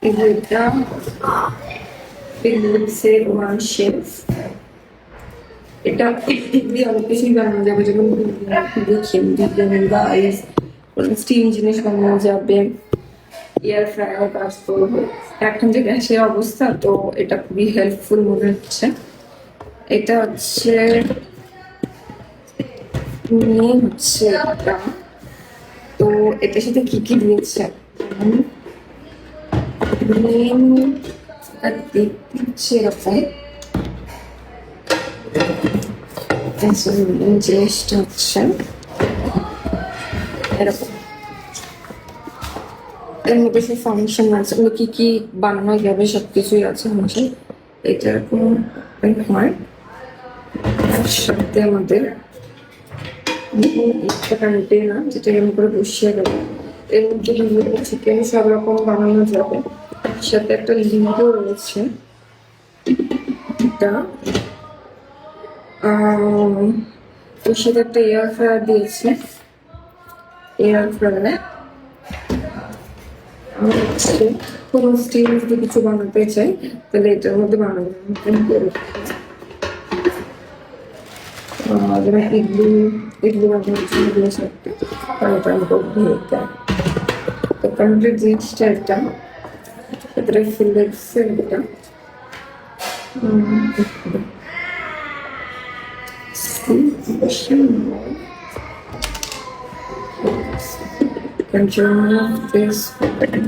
এটা ফিলিপসের one chef. এটা দিয়ে অনেক কিছুই বানানো যাবে, যেমন রাইস, স্টিম জিনিস বানানো যাবে, এয়ার ফ্রায়ার কাজ করবে। এখন যে গ্যাসের অবস্থা, তো এটা খুবই হেল্পফুল মনে হচ্ছে। এটা হচ্ছে এটা। তো এটার সাথে কি কি দিয়েছে দেখতে হচ্ছে এরকম। জিনিসটা হচ্ছে এরকম, এর মধ্যে সে ফাংশন আছে, কি কি বানানো যাবে সবকিছুই আছে হচ্ছে। এটা এরকম হয়, তার সাথে আমাদের একটা কন্টেনার যেটা এরকম করে বসিয়ে দেবো। এর মধ্যে বিভিন্ন চিকেন সব রকম বানানো যাবে। সাথে একটা লিঙ্কও রয়েছে। এটা ওর সাথে একটা এয়ার ফ্রায়ার দিয়েছি। এয়ার ফ্রায়ার আমি হচ্ছে কোনো স্টিল যদি কিছু বানাতে চাই, তাহলে এটার মধ্যে বানাবো। যেমন ইডলি ইডলি বানানোর জন্য দিয়েছে একটা, তারপর ভেজে তো কমপ্লিট জিনিসটা এটা। এটাতে ফিলিপসের এটা control of this and